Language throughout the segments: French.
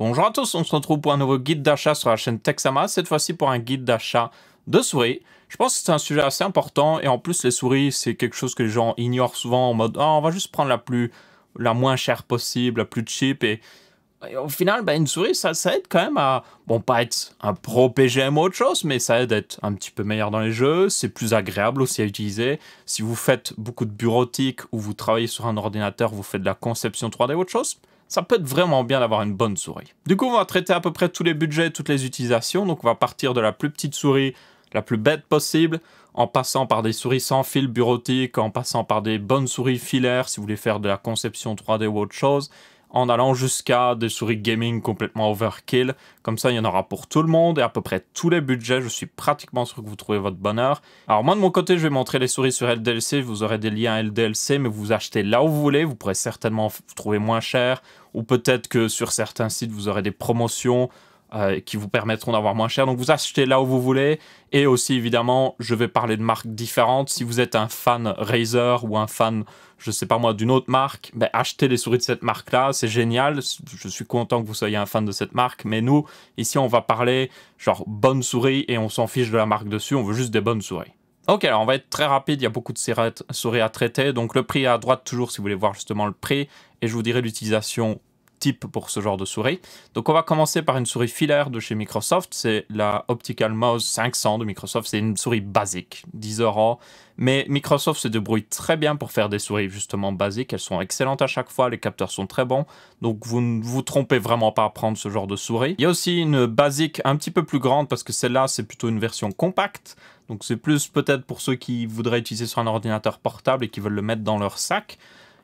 Bonjour à tous, on se retrouve pour un nouveau guide d'achat sur la chaîne Texama, cette fois-ci pour un guide d'achat de souris. Je pense que c'est un sujet assez important et en plus les souris c'est quelque chose que les gens ignorent souvent en mode on va juste prendre la moins chère possible, la plus cheap et au final une souris ça aide quand même à, bon pas être un pro PGM ou autre chose, mais ça aide à être un petit peu meilleur dans les jeux, c'est plus agréable aussi à utiliser. Si vous faites beaucoup de bureautique ou vous travaillez sur un ordinateur, vous faites de la conception 3D ou autre chose, ça peut être vraiment bien d'avoir une bonne souris. Du coup, on va traiter à peu près tous les budgets, toutes les utilisations. Donc, on va partir de la plus petite souris, la plus bête possible, en passant par des souris sans fil bureautique, en passant par des bonnes souris filaires, si vous voulez faire de la conception 3D ou autre chose, en allant jusqu'à des souris gaming complètement overkill. Comme ça, il y en aura pour tout le monde et à peu près tous les budgets. Je suis pratiquement sûr que vous trouvez votre bonheur. Alors moi, de mon côté, je vais montrer les souris sur LDLC. Vous aurez des liens LDLC, mais vous achetez là où vous voulez. Vous pourrez certainement trouver moins cher. Ou peut-être que sur certains sites, vous aurez des promotions qui vous permettront d'avoir moins cher. Donc vous achetez là où vous voulez. Et aussi, évidemment, je vais parler de marques différentes. Si vous êtes un fan Razer ou un fan, je sais pas moi, d'une autre marque, achetez les souris de cette marque-là. C'est génial. Je suis content que vous soyez un fan de cette marque. Mais nous, ici, on va parler genre bonnes souris et on s'en fiche de la marque dessus. On veut juste des bonnes souris. Ok, alors on va être très rapide. Il y a beaucoup de souris à traiter. Donc le prix est à droite toujours si vous voulez voir justement le prix. Et je vous dirai l'utilisation type pour ce genre de souris. Donc on va commencer par une souris filaire de chez Microsoft, c'est la Optical Mouse 500 de Microsoft, c'est une souris basique, 10 €, mais Microsoft se débrouille très bien pour faire des souris justement basiques, elles sont excellentes à chaque fois, les capteurs sont très bons, donc vous ne vous trompez vraiment pas à prendre ce genre de souris. Il y a aussi une basique un petit peu plus grande parce que celle-là c'est plutôt une version compacte, donc c'est plus peut-être pour ceux qui voudraient utiliser sur un ordinateur portable et qui veulent le mettre dans leur sac.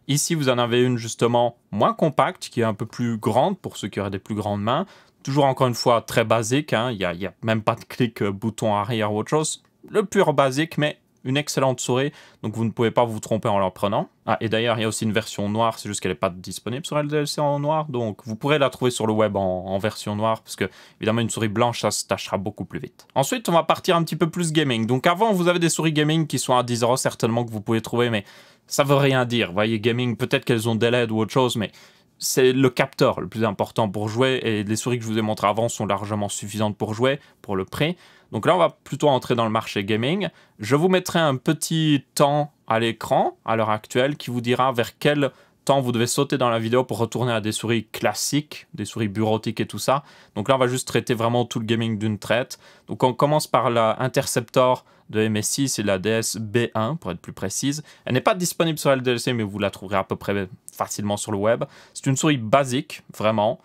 Ici, vous en avez une justement moins compacte, qui est un peu plus grande pour ceux qui auraient des plus grandes mains. Toujours encore une fois très basique, hein. Il y a même pas de clic bouton arrière ou autre chose. Le pur basique, mais une excellente souris, donc vous ne pouvez pas vous tromper en la prenant. Ah, et d'ailleurs, il y a aussi une version noire, c'est juste qu'elle n'est pas disponible sur LDLC en noir, donc vous pourrez la trouver sur le web en version noire, parce que évidemment une souris blanche, ça se tachera beaucoup plus vite. Ensuite, on va partir un petit peu plus gaming. Donc avant, vous avez des souris gaming qui sont à 10 € certainement que vous pouvez trouver, mais ça veut rien dire. Vous voyez, gaming, peut-être qu'elles ont des LED ou autre chose, mais c'est le capteur le plus important pour jouer, et les souris que je vous ai montrées avant sont largement suffisantes pour jouer, pour le prix. Donc là, on va plutôt entrer dans le marché gaming. Je vous mettrai un petit temps à l'écran, à l'heure actuelle, qui vous dira vers quel temps vous devez sauter dans la vidéo pour retourner à des souris classiques, des souris bureautiques et tout ça. Donc là, on va juste traiter vraiment tout le gaming d'une traite. Donc on commence par la Interceptor de MSI, c'est la DS B1 pour être plus précise. Elle n'est pas disponible sur LDLC, mais vous la trouverez à peu près facilement sur le web. C'est une souris basique, vraiment.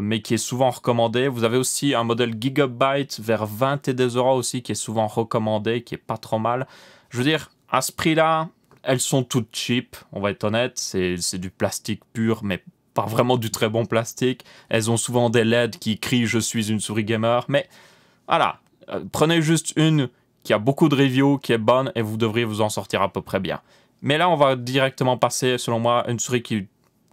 Mais qui est souvent recommandé. Vous avez aussi un modèle Gigabyte vers 22 € aussi, qui est souvent recommandé, qui est pas trop mal. Je veux dire, à ce prix-là, elles sont toutes cheap, on va être honnête. C'est du plastique pur, mais pas vraiment du très bon plastique. Elles ont souvent des LED qui crient « Je suis une souris gamer », mais voilà. Prenez juste une qui a beaucoup de reviews, qui est bonne, et vous devriez vous en sortir à peu près bien. Mais là, on va directement passer, selon moi, à une souris qui...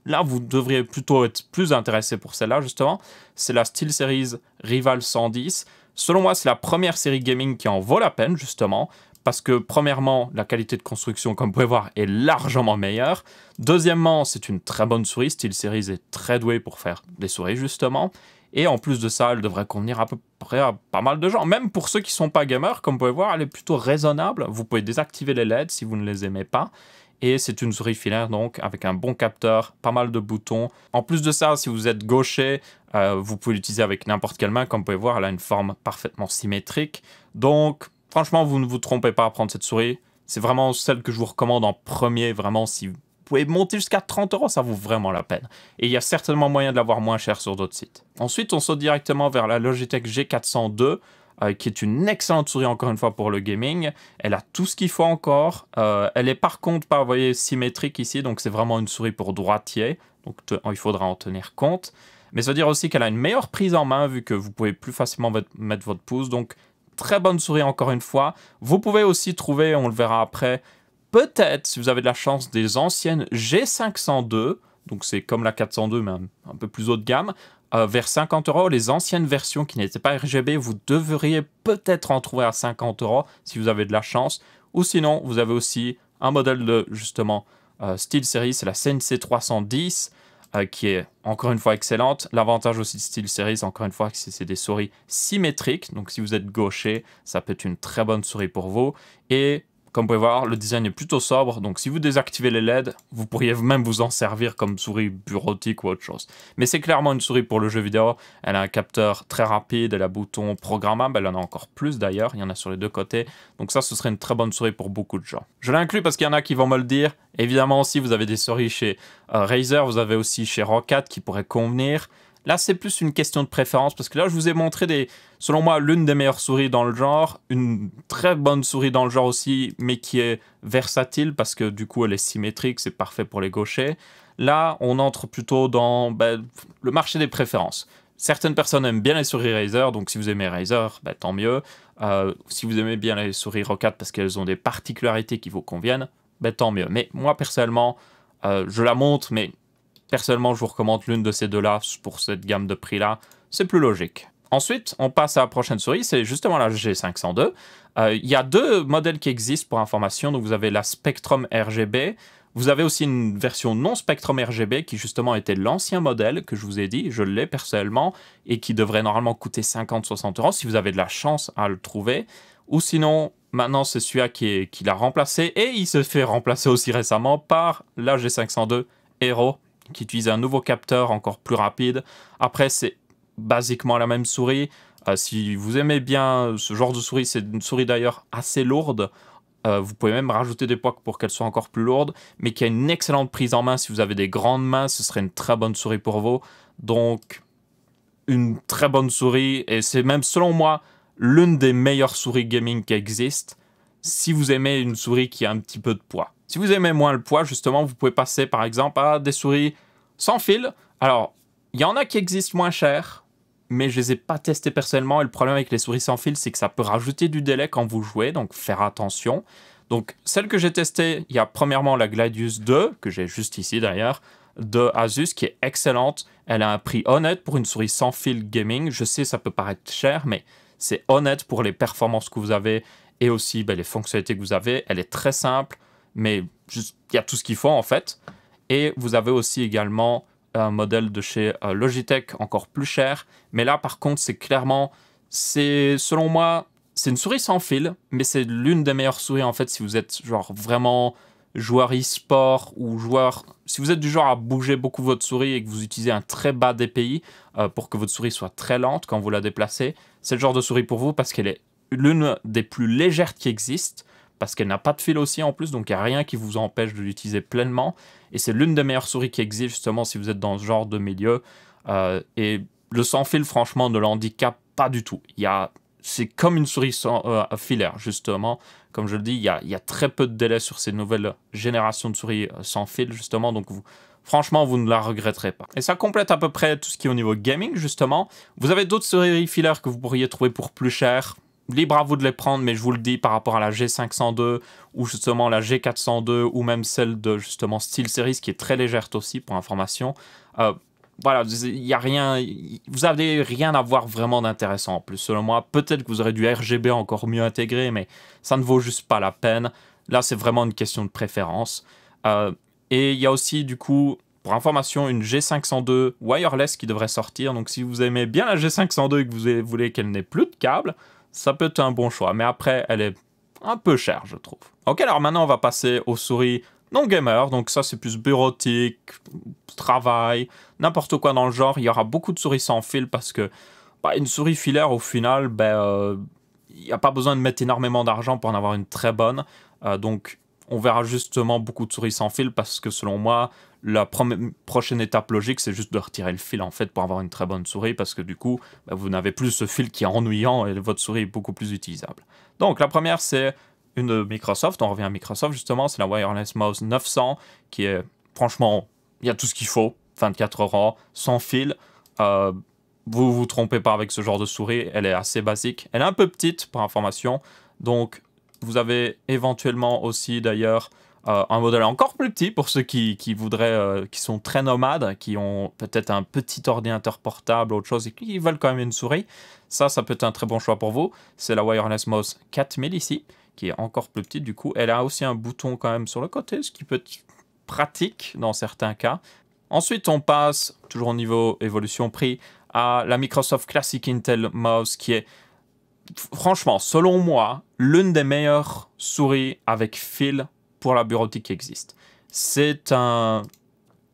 Là, vous devriez plutôt être plus intéressé pour celle-là, justement. C'est la SteelSeries Rival 110. Selon moi, c'est la première série gaming qui en vaut la peine, justement. Parce que, premièrement, la qualité de construction, comme vous pouvez voir, est largement meilleure. Deuxièmement, c'est une très bonne souris. SteelSeries est très douée pour faire des souris, justement. Et en plus de ça, elle devrait convenir à peu près à pas mal de gens. Même pour ceux qui ne sont pas gamers, comme vous pouvez voir, elle est plutôt raisonnable. Vous pouvez désactiver les LED si vous ne les aimez pas. Et c'est une souris filaire donc avec un bon capteur, pas mal de boutons. En plus de ça, si vous êtes gaucher, vous pouvez l'utiliser avec n'importe quelle main. Comme vous pouvez voir, elle a une forme parfaitement symétrique. Donc franchement, vous ne vous trompez pas à prendre cette souris. C'est vraiment celle que je vous recommande en premier. Vraiment, si vous pouvez monter jusqu'à 30 €, ça vaut vraiment la peine. Et il y a certainement moyen de l'avoir moins cher sur d'autres sites. Ensuite, on saute directement vers la Logitech G402. Qui est une excellente souris encore une fois pour le gaming. Elle a tout ce qu'il faut encore. Elle est par contre pas, vous voyez, symétrique ici, donc c'est vraiment une souris pour droitier. Donc il faudra en tenir compte. Mais ça veut dire aussi qu'elle a une meilleure prise en main vu que vous pouvez plus facilement mettre votre pouce. Donc très bonne souris encore une fois. Vous pouvez aussi trouver, on le verra après, peut-être si vous avez de la chance, des anciennes G502. Donc c'est comme la 402 mais un peu plus haut de gamme. Vers 50 €, les anciennes versions qui n'étaient pas RGB, vous devriez peut-être en trouver à 50 € si vous avez de la chance. Ou sinon, vous avez aussi un modèle de, justement, SteelSeries, c'est la CNC 310. qui est encore une fois excellente. L'avantage aussi de SteelSeries, encore une fois, c'est des souris symétriques. Donc si vous êtes gaucher, ça peut être une très bonne souris pour vous. Et comme vous pouvez voir, le design est plutôt sobre, donc si vous désactivez les LED, vous pourriez même vous en servir comme souris bureautique ou autre chose. Mais c'est clairement une souris pour le jeu vidéo, elle a un capteur très rapide, elle a un bouton programmable, elle en a encore plus d'ailleurs, il y en a sur les deux côtés, donc ça ce serait une très bonne souris pour beaucoup de gens. Je l'inclus parce qu'il y en a qui vont me le dire, évidemment aussi vous avez des souris chez Razer, vous avez aussi chez Roccat qui pourraient convenir. Là, c'est plus une question de préférence parce que là, je vous ai montré, selon moi, l'une des meilleures souris dans le genre, une très bonne souris dans le genre aussi, mais qui est versatile parce que du coup, elle est symétrique, c'est parfait pour les gauchers. Là, on entre plutôt dans le marché des préférences. Certaines personnes aiment bien les souris Razer, donc si vous aimez Razer, tant mieux. Si vous aimez bien les souris Roccat parce qu'elles ont des particularités qui vous conviennent, tant mieux. Mais moi, personnellement, je la montre, mais personnellement, je vous recommande l'une de ces deux-là pour cette gamme de prix-là. C'est plus logique. Ensuite, on passe à la prochaine souris, c'est justement la G502. Il y a deux modèles qui existent pour information. Donc, vous avez la Spectrum RGB. Vous avez aussi une version non Spectrum RGB qui justement était l'ancien modèle que je vous ai dit. Je l'ai personnellement et qui devrait normalement coûter 50-60 € si vous avez de la chance à le trouver. Ou sinon, maintenant, c'est celui-là qui l'a remplacé. Et il se fait remplacer aussi récemment par la G502 Hero, qui utilise un nouveau capteur encore plus rapide. Après, c'est basiquement la même souris. Si vous aimez bien ce genre de souris, c'est une souris d'ailleurs assez lourde. Vous pouvez même rajouter des poids pour qu'elle soit encore plus lourde, mais qui a une excellente prise en main. Si vous avez des grandes mains, ce serait une très bonne souris pour vous. Donc, une très bonne souris, et c'est même, selon moi, l'une des meilleures souris gaming qui existent, si vous aimez une souris qui a un petit peu de poids. Si vous aimez moins le poids, justement, vous pouvez passer, par exemple, à des souris sans fil. Alors, il y en a qui existent moins chers, mais je les ai pas testés personnellement. Et le problème avec les souris sans fil, c'est que ça peut rajouter du délai quand vous jouez, donc faire attention. Donc, celle que j'ai testée, il y a premièrement la Gladius 2, que j'ai juste ici d'ailleurs, de Asus, qui est excellente. Elle a un prix honnête pour une souris sans fil gaming. Je sais, ça peut paraître cher, mais c'est honnête pour les performances que vous avez et aussi les fonctionnalités que vous avez. Elle est très simple, mais il y a tout ce qu'il faut en fait. Et vous avez aussi également un modèle de chez Logitech encore plus cher. Mais là, par contre, c'est clairement, selon moi, c'est une souris sans fil, mais c'est l'une des meilleures souris en fait si vous êtes genre vraiment joueur e-sport ou joueur... Si vous êtes du genre à bouger beaucoup votre souris et que vous utilisez un très bas DPI pour que votre souris soit très lente quand vous la déplacez, c'est le genre de souris pour vous parce qu'elle est l'une des plus légères qui existent, parce qu'elle n'a pas de fil aussi en plus, donc il n'y a rien qui vous empêche de l'utiliser pleinement. Et c'est l'une des meilleures souris qui existent justement si vous êtes dans ce genre de milieu. Et le sans fil, franchement, ne l'handicape pas du tout. C'est comme une souris sans filaire, justement. Comme je le dis, il y a très peu de délai sur ces nouvelles générations de souris sans fil, justement. Donc, franchement, vous ne la regretterez pas. Et ça complète à peu près tout ce qui est au niveau gaming, justement. Vous avez d'autres souris filaires que vous pourriez trouver pour plus cher. Libre à vous de les prendre, mais je vous le dis, par rapport à la G502 ou justement la G402 ou même celle de justement SteelSeries qui est très légère aussi pour information. Voilà, il y a rien, vous avez rien à voir vraiment d'intéressant en plus selon moi. Peut-être que vous aurez du RGB encore mieux intégré, mais ça ne vaut juste pas la peine. Là, c'est vraiment une question de préférence. Et il y a aussi du coup, pour information, une G502 wireless qui devrait sortir. Donc si vous aimez bien la G502 et que vous voulez qu'elle n'ait plus de câble, ça peut être un bon choix, mais après, elle est un peu chère, je trouve. Ok, alors maintenant, on va passer aux souris non gamer. Donc ça, c'est plus bureautique, travail, n'importe quoi dans le genre. Il y aura beaucoup de souris sans fil parce que une souris filaire, au final, il n'y a pas besoin de mettre énormément d'argent pour en avoir une très bonne. Donc, on verra justement beaucoup de souris sans fil parce que selon moi, la prochaine étape logique, c'est juste de retirer le fil en fait pour avoir une très bonne souris parce que du coup, vous n'avez plus ce fil qui est ennuyant et votre souris est beaucoup plus utilisable. Donc la première, c'est une de Microsoft. On revient à Microsoft justement, c'est la Wireless Mouse 900 qui est franchement, il y a tout ce qu'il faut, 24 €, sans fil. Vous vous trompez pas avec ce genre de souris, elle est assez basique. Elle est un peu petite pour information, donc vous avez éventuellement aussi d'ailleurs un modèle encore plus petit pour ceux qui voudraient, qui sont très nomades, qui ont peut-être un petit ordinateur portable, autre chose, et qui veulent quand même une souris. Ça peut être un très bon choix pour vous. C'est la Wireless Mouse 4000 ici, qui est encore plus petite du coup. Elle a aussi un bouton quand même sur le côté, ce qui peut être pratique dans certains cas. Ensuite, on passe, toujours au niveau évolution prix, à la Microsoft Classic Intel Mouse qui est, franchement, selon moi, l'une des meilleures souris avec fil pour la bureautique qui existe. C'est un...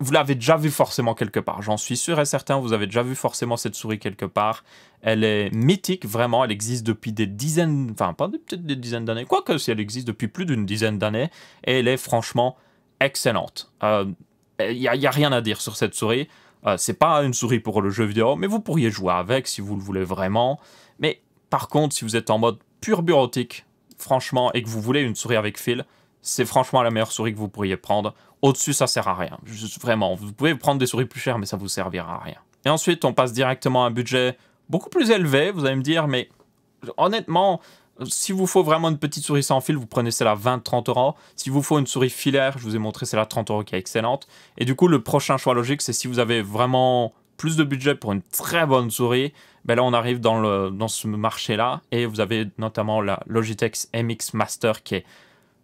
Vous l'avez déjà vu forcément quelque part, j'en suis sûr et certain, vous avez déjà vu forcément cette souris quelque part. Elle est mythique, vraiment, elle existe depuis des dizaines, enfin pas peut-être des dizaines d'années, quoique si elle existe depuis plus d'une dizaine d'années, et elle est franchement excellente. Il n'y a rien à dire sur cette souris. C'est pas une souris pour le jeu vidéo, mais vous pourriez jouer avec si vous le voulez vraiment. Mais par contre, si vous êtes en mode pur bureautique, franchement, et que vous voulez une souris avec fil, c'est franchement la meilleure souris que vous pourriez prendre. Au-dessus, ça sert à rien. Juste, vraiment, vous pouvez prendre des souris plus chères, mais ça vous servira à rien. Et ensuite, on passe directement à un budget beaucoup plus élevé, vous allez me dire, mais honnêtement, s'il vous faut vraiment une petite souris sans fil, vous prenez celle à 20-30 euros. S'il vous faut une souris filaire, je vous ai montré celle à 30 euros qui est excellente. Et du coup, le prochain choix logique, c'est si vous avez vraiment plus de budget pour une très bonne souris, ben là, on arrive dans ce marché-là. Et vous avez notamment la Logitech MX Master qui est...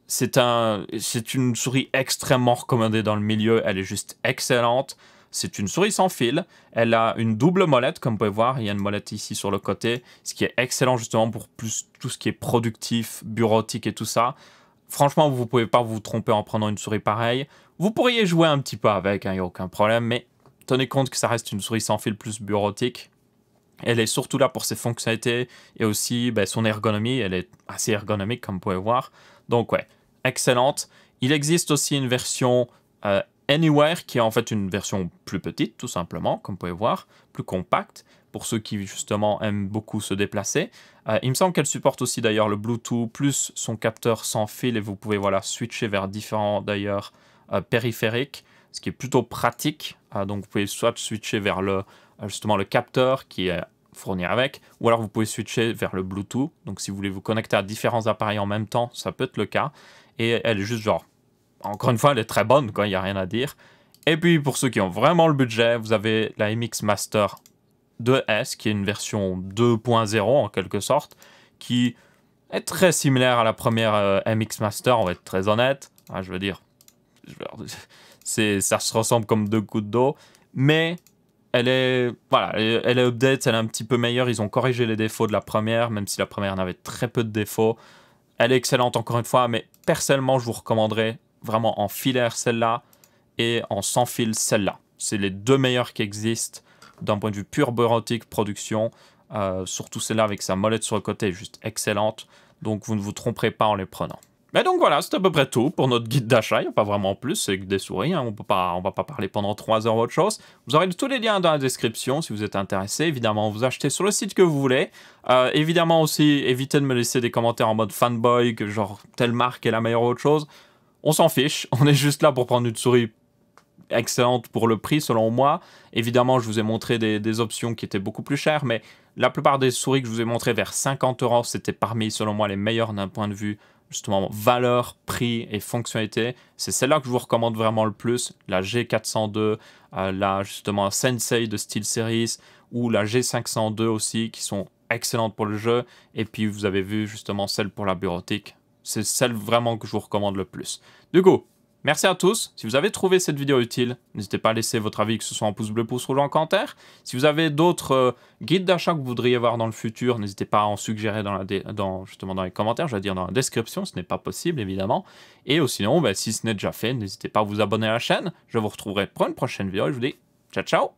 C'est une souris extrêmement recommandée dans le milieu. Elle est juste excellente. C'est une souris sans fil. Elle a une double molette, comme vous pouvez voir. Il y a une molette ici sur le côté, ce qui est excellent justement pour plus tout ce qui est productif, bureautique et tout ça. Franchement, vous ne pouvez pas vous tromper en prenant une souris pareille. Vous pourriez jouer un petit peu avec, il n'y a aucun problème, mais tenez compte que ça reste une souris sans fil plus bureautique. Elle est surtout là pour ses fonctionnalités et aussi son ergonomie. Elle est assez ergonomique, comme vous pouvez voir. Donc ouais, excellente. Il existe aussi une version Anywhere, qui est en fait une version plus petite, tout simplement, comme vous pouvez voir, plus compacte, pour ceux qui, justement, aiment beaucoup se déplacer. Il me semble qu'elle supporte aussi, d'ailleurs, le Bluetooth, plus son capteur sans fil, et vous pouvez, voilà, switcher vers différents, d'ailleurs, périphériques, ce qui est plutôt pratique. Donc, vous pouvez soit switcher vers justement, le capteur qui est fourni avec, ou alors vous pouvez switcher vers le Bluetooth. Donc, si vous voulez vous connecter à différents appareils en même temps, ça peut être le cas. Et elle est juste genre... Encore une fois, elle est très bonne, quoi, il n'y a rien à dire. Et puis, pour ceux qui ont vraiment le budget, vous avez la MX Master 2S, qui est une version 2.0 en quelque sorte, qui est très similaire à la première MX Master, on va être très honnête. Je veux dire, ça se ressemble comme deux gouttes d'eau, mais elle est, voilà, elle est update, elle est un petit peu meilleure. Ils ont corrigé les défauts de la première, même si la première n'avait très peu de défauts. Elle est excellente encore une fois, mais personnellement, je vous recommanderais vraiment en filaire celle-là et en sans fil celle-là. C'est les deux meilleures qui existent d'un point de vue pure bureautique, production. Surtout celle-là avec sa molette sur le côté est juste excellente. Donc vous ne vous tromperez pas en les prenant. Mais donc voilà, c'est à peu près tout pour notre guide d'achat. Il n'y a pas vraiment plus, c'est que des souris. On va pas parler pendant 3 heures autre chose. Vous aurez tous les liens dans la description si vous êtes intéressé. Évidemment, vous achetez sur le site que vous voulez. Évidemment aussi, évitez de me laisser des commentaires en mode fanboy, que genre telle marque est la meilleure ou autre chose. On s'en fiche, on est juste là pour prendre une souris excellente pour le prix selon moi. Évidemment, je vous ai montré des options qui étaient beaucoup plus chères, mais la plupart des souris que je vous ai montrées vers 50 euros, c'était parmi selon moi les meilleures d'un point de vue justement valeur, prix et fonctionnalité. C'est celle-là que je vous recommande vraiment le plus, la G402, la justement Sensei de SteelSeries ou la G502 aussi, qui sont excellentes pour le jeu. Et puis vous avez vu justement celle pour la bureautique. C'est celle vraiment que je vous recommande le plus. Du coup, merci à tous. Si vous avez trouvé cette vidéo utile, n'hésitez pas à laisser votre avis, que ce soit en pouce bleu, pouce rouge ou en commentaire. Si vous avez d'autres guides d'achat que vous voudriez voir dans le futur, n'hésitez pas à en suggérer justement dans les commentaires, je vais dire dans la description, ce n'est pas possible évidemment. Et sinon, si ce n'est déjà fait, n'hésitez pas à vous abonner à la chaîne. Je vous retrouverai pour une prochaine vidéo et je vous dis ciao ciao.